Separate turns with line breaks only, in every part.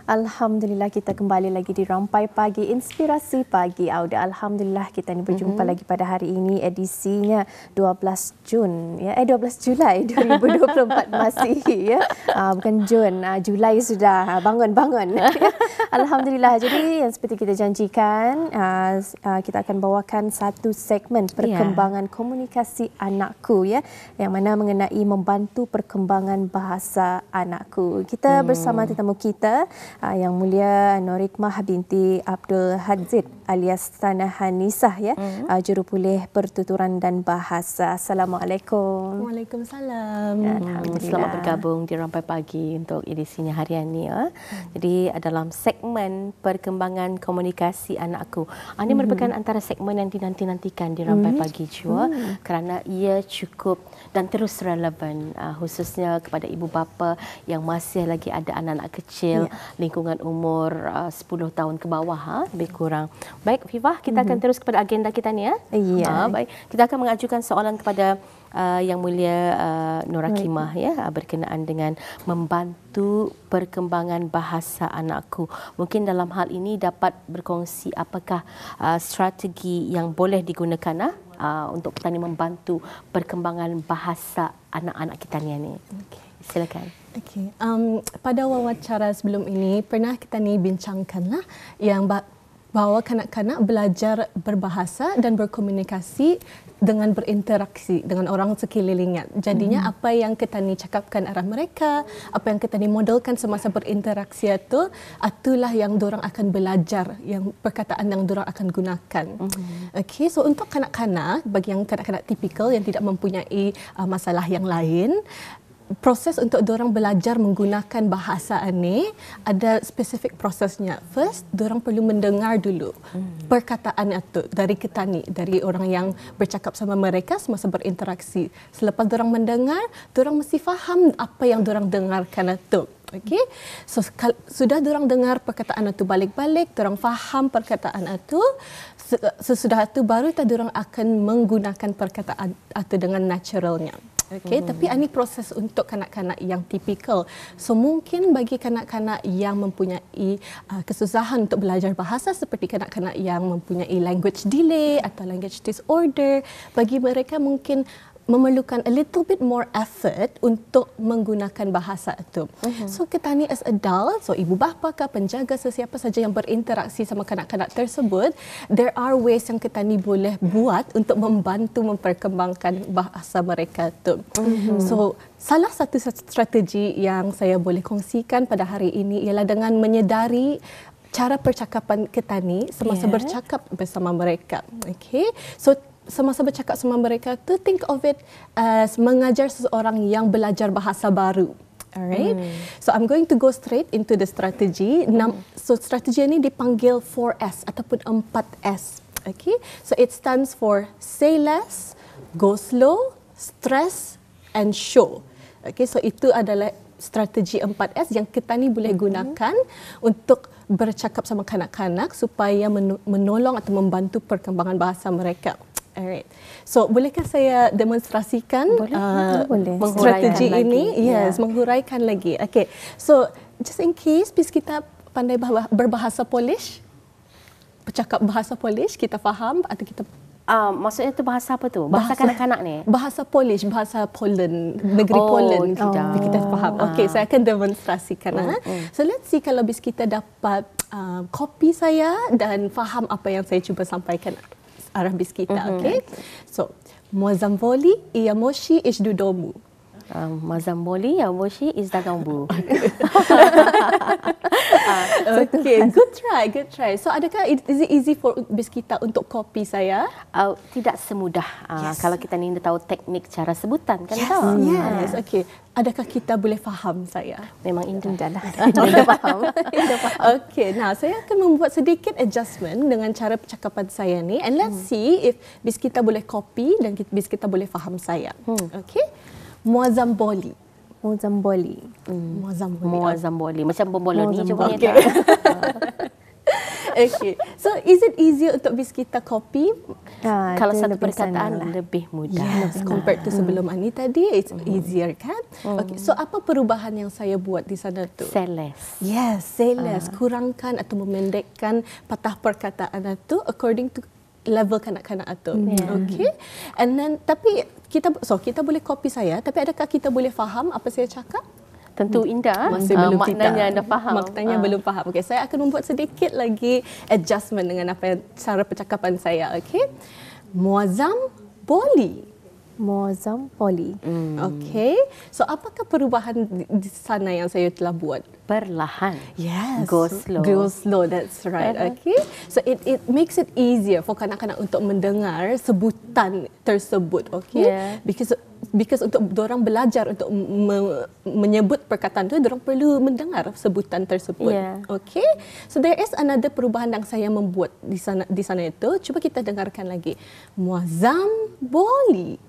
Alhamdulillah kita kembali lagi di Rampai Pagi, Inspirasi Pagi Auda. Alhamdulillah kita ni berjumpa lagi pada hari ini, edisinya 12 Julai 2024 masih ya. Bukan Jun, Julai sudah. Bangun. Alhamdulillah. Jadi yang seperti kita janjikan, kita akan bawakan satu segmen perkembangan komunikasi anakku ya, yang mana mengenai membantu perkembangan bahasa anakku. Kita bersama tetamu kita Yang Mulia Norikmah binti Abdul Hadzid alias Tanah Hanisah ya, jurupulih pertuturan dan bahasa. Assalamualaikum.
Waalaikumsalam.
Selamat bergabung di Rampai Pagi untuk edisinya harian ni ya. Jadi dalam segmen perkembangan komunikasi anakku. Ini merupakan antara segmen yang dinanti-nantikan di Rampai Pagi juga kerana ia cukup dan terus relevan khususnya kepada ibu bapa yang masih lagi ada anak-anak kecil, lingkungan umur 10 tahun ke bawah lebih kurang. Baik Fifah, kita akan terus kepada agenda kita ni ya. Baik, kita akan mengajukan soalan kepada Yang Mulia Nur Hakimah ya, berkenaan dengan membantu perkembangan bahasa anakku. Mungkin dalam hal ini dapat berkongsi apakah strategi yang boleh digunakan untuk kita ni membantu perkembangan bahasa anak-anak kita ni. Silakan.
Okay. Pada wawancara sebelum ini pernah kita ni bincangkanlah yang bahawa kanak-kanak belajar berbahasa dan berkomunikasi dengan berinteraksi dengan orang sekelilingnya. Jadinya apa yang kita ni cakapkan arah mereka, apa yang kita ni modelkan semasa berinteraksi itulah yang dorang akan belajar, yang perkataan yang dorang akan gunakan. Okay, so untuk kanak-kanak, bagi yang kanak-kanak tipikal yang tidak mempunyai masalah yang lain, proses untuk dorang belajar menggunakan bahasa ini ada spesifik prosesnya. First, dorang perlu mendengar dulu perkataan itu dari kita ni, dari orang yang bercakap sama mereka semasa berinteraksi. Selepas dorang mendengar, dorang mesti faham apa yang dorang dengarkan itu. Okay? So, sudah dorang dengar perkataan itu balik-balik, dorang faham perkataan itu, sesudah itu baru dorang akan menggunakan perkataan itu dengan naturalnya. Okay, tapi ini proses untuk kanak-kanak yang tipikal. So mungkin bagi kanak-kanak yang mempunyai kesusahan untuk belajar bahasa seperti kanak-kanak yang mempunyai language delay atau language disorder, bagi mereka mungkin memerlukan a little bit more effort untuk menggunakan bahasa itu. So kita ni as adult, so ibu bapa ke penjaga sesiapa saja yang berinteraksi sama kanak-kanak tersebut, there are ways yang kita ni boleh buat untuk membantu memperkembangkan bahasa mereka itu. So salah satu strategi yang saya boleh kongsikan pada hari ini ialah dengan menyedari cara percakapan kita ni semasa bercakap bersama mereka. Okay, so semasa bercakap sama mereka tu, think of it as mengajar seseorang yang belajar bahasa baru. Alright. So I'm going to go straight into the strategy. So strategi ini dipanggil 4S ataupun 4S. Okay. So it stands for say less, go slow, stress and show. Okay. So itu adalah strategi 4S yang kita ni boleh gunakan untuk bercakap sama kanak-kanak supaya menolong atau membantu perkembangan bahasa mereka. Alright. So bolehkah saya demonstrasikan strategi ini? Yes, menghuraikan lagi. Okay. So just in case kita pandai berbahasa Polish, bercakap bahasa Polish, kita faham atau kita
maksudnya itu bahasa apa tu? Bahasa kanak-kanak ni?
Bahasa Polish, bahasa Poland, negeri Poland kita faham. Okay, saya akan demonstrasikan. So let's see kalau kita dapat copy saya dan faham apa yang saya cuba sampaikan arah bis kita. Okay. So Mozamboli Iamoshi Ishdudomu.
Mazamboli Iamoshi Ishdagambu.
Okay, good try. So adakah is it easy for bis kita untuk copy saya?
Tidak semudah kalau kita ni tahu teknik cara sebutan kan tahu.
Yes. Okay. Adakah kita boleh faham saya?
Memang indah lah.
Indah faham. Okay, now saya akan membuat sedikit adjustment dengan cara percakapan saya ni, and let's see if bis kita boleh copy dan bis kita boleh faham saya. Okay. Mozamboli.
Macam bomboloni cuba ni.
Okay. So is it easier untuk bis kita copy?
Kalau satu perkataan lebih mudah.
Yes, compared to sebelum Ani tadi, it's easier kan? Okay. So apa perubahan yang saya buat di sana tu?
Say less.
Yes, say less. Kurangkan atau memendekkan patah perkataan itu according to level kanak-kanak itu. Okay. And then tapi kita boleh copy saya, tapi adakah kita boleh faham apa saya cakap?
Tentu Indah,
masih belum
maknanya anda faham.
Maknanya belum faham. Okey, saya akan membuat sedikit lagi adjustment dengan apa yang cara percakapan saya. Okey. Muazzam boleh.
Muazzam boleh.
Okey. So apakah perubahan di sana yang saya telah buat?
Perlahan.
Yes.
Go slow.
Go slow, that's right. Okay. So it makes it easier for kanak-kanak untuk mendengar sebutan tersebut. Okay.
Yeah.
Because untuk dorang belajar untuk menyebut perkataan tu, dorang perlu mendengar sebutan tersebut.
Yeah.
Okay. So there is another perubahan yang saya membuat di sana itu. Cuba kita dengarkan lagi. Muazzam boleh.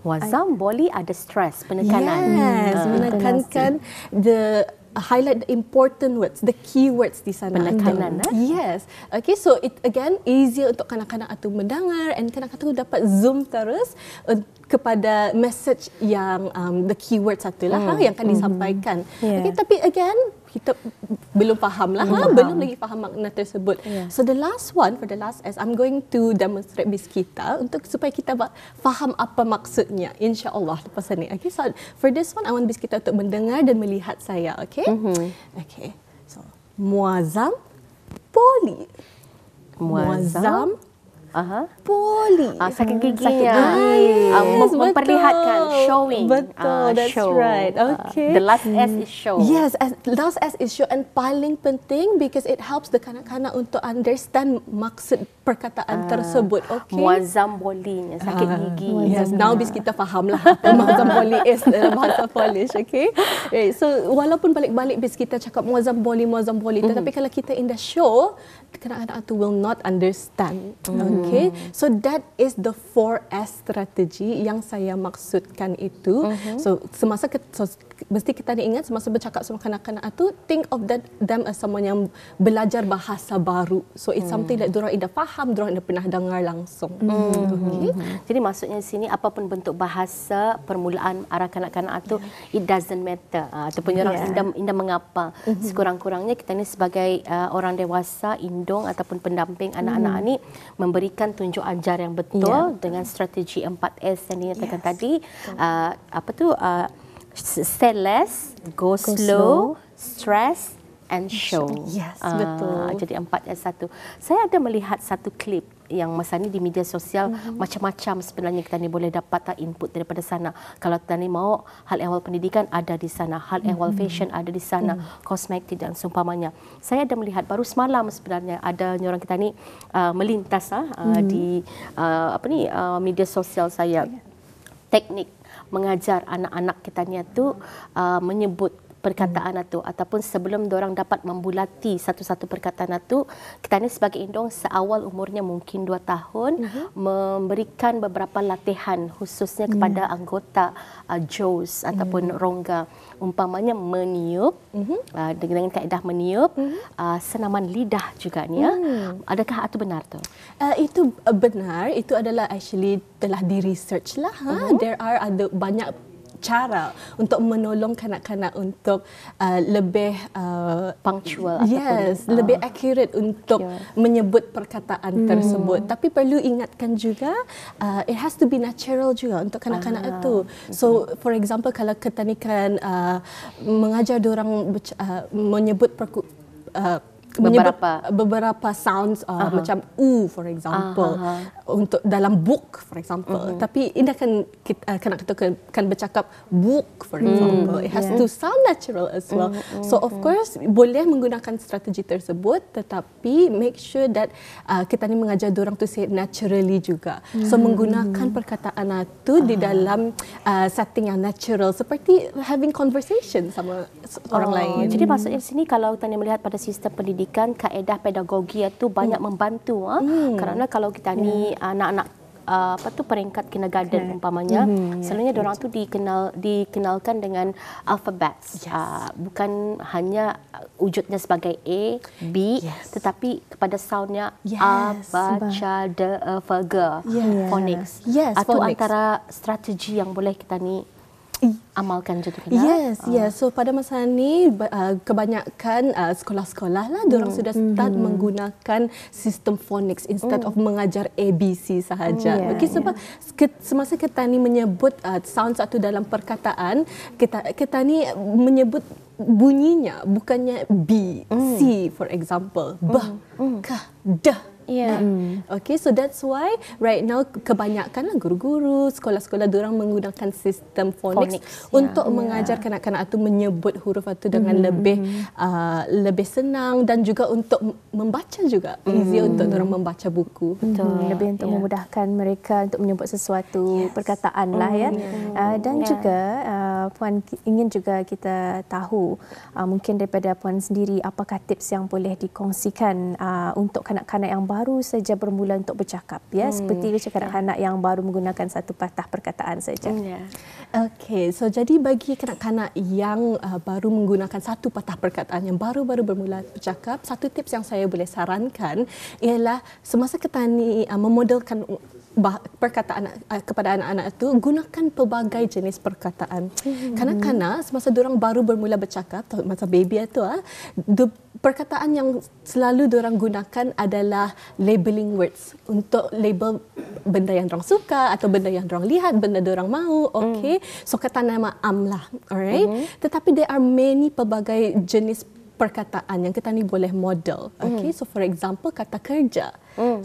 Muazzam boleh ada stress, penekanan.
Yes, menekankan highlight the important words, the keywords di sana.
Penekanan.
Yes. Okay, so it again easier untuk kanak-kanak itu mendengar and kanak-kanak itu dapat zoom terus kepada message yang the keywords satu lah yang akan disampaikan.
Yeah.
Okay, tapi again kita belum faham lah, belum lagi faham makna tersebut. Yeah. So the last one, for the last S, I'm going to demonstrate bis kita untuk supaya kita faham apa maksudnya, insya-Allah lepas ni. Okay, so for this one, I want bis kita untuk mendengar dan melihat saya. Okay, okay. So muazzam boleh. Muazzam boleh.
Sakit giginya. Memperlihatkan, showing.
Betul, that's
show.
right. Okay.
The last S is show.
Yes, last S is show, and paling penting because it helps the kanak-kanak untuk understand maksud perkataan tersebut. Okay.
Muazzam bolehnya, sakit gigi.
Yes, now bis kita fahamlah apa muazzam boleh is dalam bahasa Polish. Okay. So walaupun balik-balik bis kita cakap muazzam boleh, tetapi kalau kita in the show, kanak-kanak tu will not understand. Okay, so that is the 4S strategi yang saya maksudkan itu. So semasa mesti kita ingat semasa bercakap sama kanak-kanak itu, think of them as someone yang belajar bahasa baru. So it's something that dorang dah faham, dorang dah pernah dengar langsung. Okay.
Jadi maksudnya di sini apapun bentuk bahasa permulaan arah kanak-kanak itu, it doesn't matter. Ataupun orang indah mengapa. Sekurang-kurangnya kita ni sebagai orang dewasa, indung ataupun pendamping anak-anak ni memberikan tunjuk ajar yang betul dengan strategi 4S yang dinyatakan tadi. Say less, go slow, stress and show.
Yes, betul.
Jadi 4S1. Saya ada melihat satu klip yang masa ni di media sosial, macam-macam sebenarnya kita ni boleh dapat input daripada sana. Kalau kita ni mau hal ehwal pendidikan ada di sana, hal ehwal fashion ada di sana, kosmetik dan seumpamanya. Saya ada melihat baru semalam sebenarnya ada orang kita ni melintas di media sosial saya, teknik mengajar anak-anak kita ni tu menyebut perkataan itu ataupun sebelum diorang dapat membulati satu-satu perkataan itu, kita ni sebagai indung seawal umurnya mungkin 2 tahun memberikan beberapa latihan khususnya kepada anggota JOS ataupun rongga, umpamanya meniup dengan kaedah meniup, senaman lidah juga ni. Adakah itu benar tu?
Itu benar, itu adalah actually telah di research lah. There are banyak cara untuk menolong kanak-kanak untuk lebih
punctual
yes, lebih accurate untuk menyebut perkataan tersebut. Tapi perlu ingatkan juga it has to be natural juga untuk kanak-kanak itu. So for example kalau ketanikan mengajar diorang menyebut beberapa sounds macam for example untuk dalam book for example, tapi ini kanak-kanak kan bercakap book for example, it has to sound natural as well. So of course boleh menggunakan strategi tersebut, tetapi make sure that kita ni mengajar diorang tu say it naturally juga. So menggunakan perkataan itu di dalam setting yang natural seperti having conversation sama orang lain.
Jadi maksudnya di sini kalau kita melihat pada sistem pendidikan, kaedah pedagogi itu banyak membantu kerana kalau kita ni anak-anak peringkat kindergarten umpamanya, selalunya diorang tu dikenalkan dengan alphabets. Bukan hanya wujudnya sebagai A, B, tetapi kepada soundnya A, ba, cha, de, e, fa, ge, phonics. Itu antara strategi yang boleh kita ni amalkan juga kan?
Yes. So pada masa ni kebanyakan sekolah-sekolah lah diorang sudah start menggunakan sistem phonics instead of mengajar ABC sahaja. Sebab semasa kita ni menyebut sound satu dalam perkataan, kita ni menyebut bunyinya, bukannya B, C for example, bah, kah, dah. Okay, so that's why right now kebanyakan guru-guru, sekolah-sekolah diorang menggunakan sistem phonics untuk mengajar kanak-kanak itu menyebut huruf itu dengan lebih senang dan juga untuk membaca juga. Easier untuk diorang membaca buku.
Lebih untuk memudahkan mereka untuk menyebut sesuatu perkataan lah ya. Dan juga Puan ingin juga kita tahu mungkin daripada Puan sendiri apakah tips yang boleh dikongsikan untuk kanak-kanak yang baru saja bermula untuk bercakap ya, seperti macam kanak-kanak yang baru menggunakan satu patah perkataan saja.
Okey, so jadi bagi kanak-kanak yang baru menggunakan satu patah perkataan, yang baru-baru bermula bercakap, satu tips yang saya boleh sarankan ialah semasa kita ni memodelkan perkataan kepada anak-anak itu, gunakan pelbagai jenis perkataan. Kanak-kanak semasa diorang baru bermula bercakap, masa baby itu, perkataan yang selalu diorang gunakan adalah labeling words untuk label benda yang diorang suka atau benda yang diorang lihat, benda diorang mahu. Okay, so kata nama lah, alright. Tetapi there are many pelbagai jenis perkataan yang kita ni boleh model. Okay, so for example kata kerja,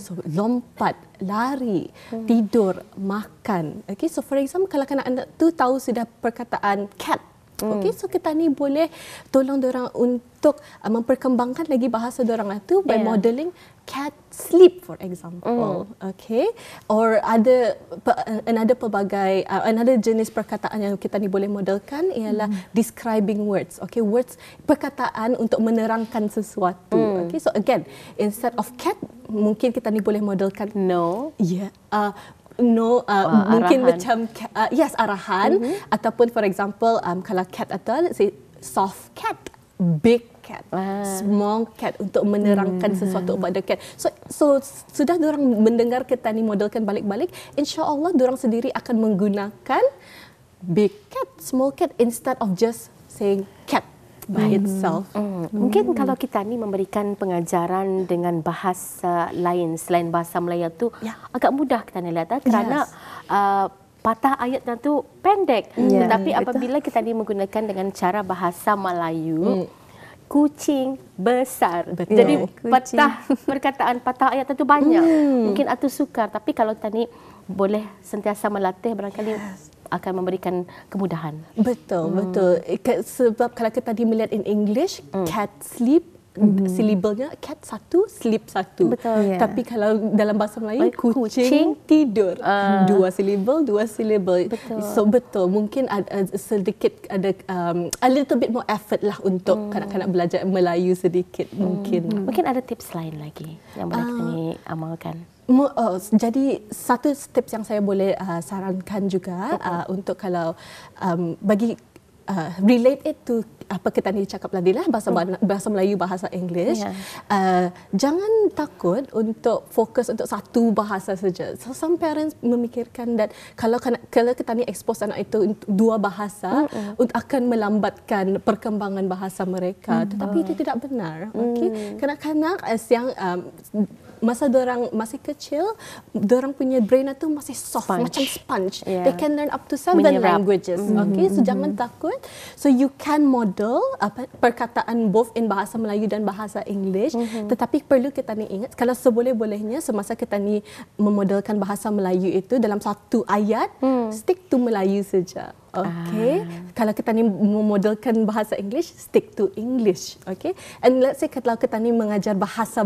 so lompat, lari, tidur, makan. Okay, so for example kalau kanak-kanak tu tahu sudah perkataan cat, okay, so kita ni boleh tolong diorang untuk memperkembangkan lagi bahasa diorang itu by modeling cat sleep for example. Okay, or another pelbagai another jenis perkataan yang kita ni boleh modelkan ialah describing words. Okay, words, perkataan untuk menerangkan sesuatu. Okay, so again instead of cat mungkin kita ni boleh modelkan no. Mungkin arahan. Macam arahan ataupun for example kalau cat atau soft cat, big cat, small cat untuk menerangkan sesuatu kepada cat. So sudah diorang mendengar kita ni modelkan balik-balik, insya-Allah diorang sendiri akan menggunakan big cat, small cat instead of just saying cat by itself.
Mungkin kalau kita ni memberikan pengajaran dengan bahasa lain selain bahasa Melayu tu agak mudah kita ni lihat kerana patah ayatnya tu pendek. Tetapi apabila kita ni menggunakan dengan cara bahasa Melayu, kucing besar. Jadi patah perkataan patah ayat itu banyak. Mungkin itu sukar, tapi kalau kita ni boleh sentiasa melatih barangkali akan memberikan kemudahan.
Betul. Sebab kalau kita melihat in English, cat sleep, syllable-nya cat satu, sleep satu. Tapi kalau dalam bahasa Melayu, kucing tidur. Dua syllable. So betul, mungkin ada sedikit ada a little bit more effort lah untuk kanak-kanak belajar Melayu sedikit mungkin.
Mungkin ada tips lain lagi yang boleh kita ni amalkan.
Jadi satu tips yang saya boleh sarankan juga untuk kalau bagi relate it to apa kita ni cakap tadi lah, bahasa Melayu, bahasa English. Jangan takut untuk fokus untuk satu bahasa saja. So some parents memikirkan that kalau kita ni expose anak itu dua bahasa akan melambatkan perkembangan bahasa mereka. Tetapi itu tidak benar. Okay? Kanak-kanak yang masa dorang masih kecil, dorang punya brain itu masih soft, macam sponge. They can learn up to 7 languages. Okay, so jangan takut. So you can model perkataan both in bahasa Melayu dan bahasa English. Tetapi perlu kita ni ingat, kalau seboleh-bolehnya semasa kita ni memodelkan bahasa Melayu itu dalam satu ayat, stick to Melayu saja. Okay, kalau kita ni memodelkan bahasa English, stick to English. Okay, and let's say kalau kita ni mengajar bahasa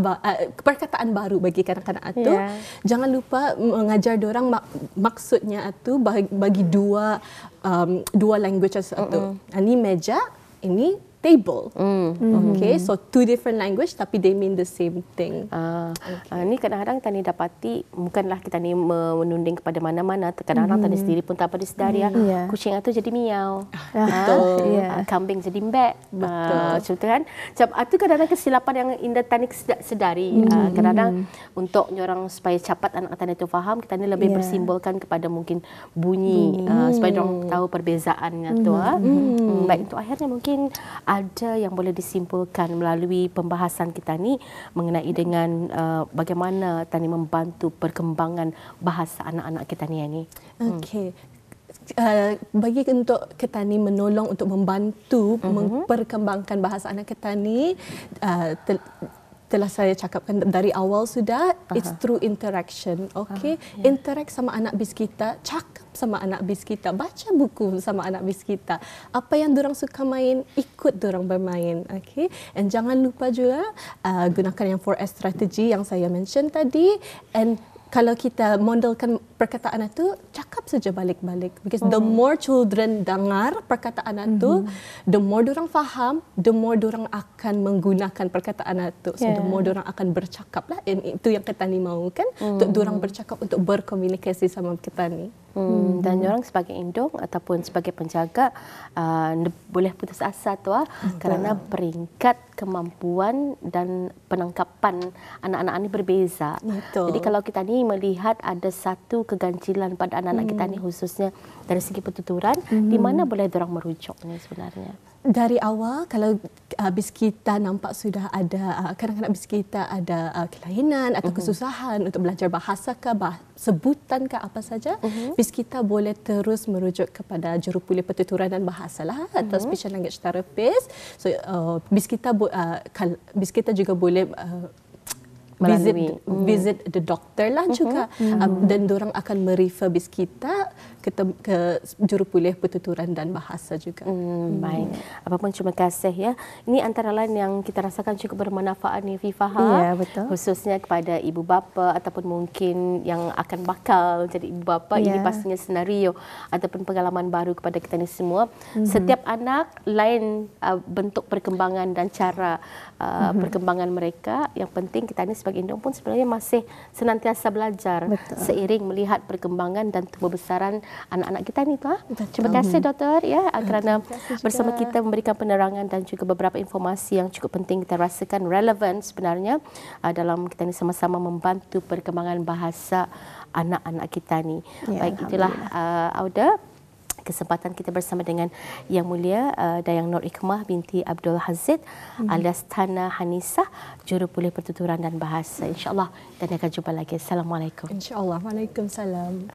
perkataan baru bagi kanak-kanak itu, jangan lupa mengajar diorang maksudnya itu bagi dua languages itu. Ini meja, ini table. Okay, so two different language tapi they mean the same thing.
Ni kadang-kadang Tani dapati, bukanlah kita ni menunding kepada mana-mana, kadang-kadang Tani sendiri pun tak pada sedar ya, kucing itu jadi miau, kambing jadi mbek, betul kan? Itu kadang-kadang kesilapan yang Indah Tani sedari. Kadang-kadang untuk orang supaya cepat anak Tani itu faham, kita ni lebih bersimbolkan kepada mungkin bunyi supaya orang tahu perbezaannya tu. Baik, itu akhirnya mungkin ada yang boleh disimpulkan melalui pembahasan kita ni mengenai dengan bagaimana Tani membantu perkembangan bahasa anak-anak kita ni.
Okey. Bagi untuk kita ni menolong untuk membantu memperkembangkan bahasa anak kita ni, telah saya cakapkan dari awal sudah, it's through interaction. Okay, interact sama anak bis kita, cakap sama anak bis kita, baca buku sama anak bis kita. Apa yang diorang suka main, ikut diorang bermain. Okay, and jangan lupa juga gunakan yang 4S strategy yang saya mention tadi. And kalau kita modelkan perkataan itu, cakap saja balik-balik. Because the more children dengar perkataan itu, the more diorang faham, the more diorang akan menggunakan perkataan itu. So the more diorang akan bercakap lah. And itu yang kita ni mahu kan, untuk diorang bercakap, untuk berkomunikasi sama kita ni.
Dan orang sebagai indung ataupun sebagai penjaga boleh putus asa tu kerana peringkat kemampuan dan penangkapan anak-anak ini berbeza. Betul. Jadi kalau kita ni melihat ada satu keganjilan pada anak-anak kita ni, khususnya dari segi pertuturan, di mana boleh diorang merujuk ni sebenarnya?
Dari awal, kalau bis kita nampak sudah ada, kadang-kadang bis kita ada kelainan atau kesusahan untuk belajar bahasa ke, sebutan ke apa saja, bis kita boleh terus merujuk kepada jurupulih pertuturan dan bahasa lah, atau special language therapist. So, bis kita juga boleh visit the doctor lah juga, dan diorang akan merefer bis kita ke jurupulih pertuturan dan bahasa juga.
Baik, apapun terima kasih ya. Ini antara lain yang kita rasakan cukup bermanfaat ni Fifah,
betul.
Khususnya kepada ibu bapa ataupun mungkin yang akan bakal jadi ibu bapa. Ini pastinya senario ataupun pengalaman baru kepada kita ni semua. Setiap anak lain bentuk perkembangan dan cara perkembangan mereka. Yang penting kita ni sebagai indung pun sebenarnya masih senantiasa belajar seiring melihat perkembangan dan tumbuh besaran anak-anak kita ni. Terima kasih doktor ya kerana bersama kita memberikan penerangan dan juga beberapa informasi yang cukup penting kita rasakan relevan sebenarnya dalam kita ni sama-sama membantu perkembangan bahasa anak-anak kita ni. Baik, itulah Auda, kesempatan kita bersama dengan Yang Mulia Dayang Nur Hikmah binti Abdul Hazid alias Tana Hanisah, jurupulih pertuturan dan bahasa. InsyaAllah kita akan jumpa lagi. Assalamualaikum.
InsyaAllah. Waalaikumsalam.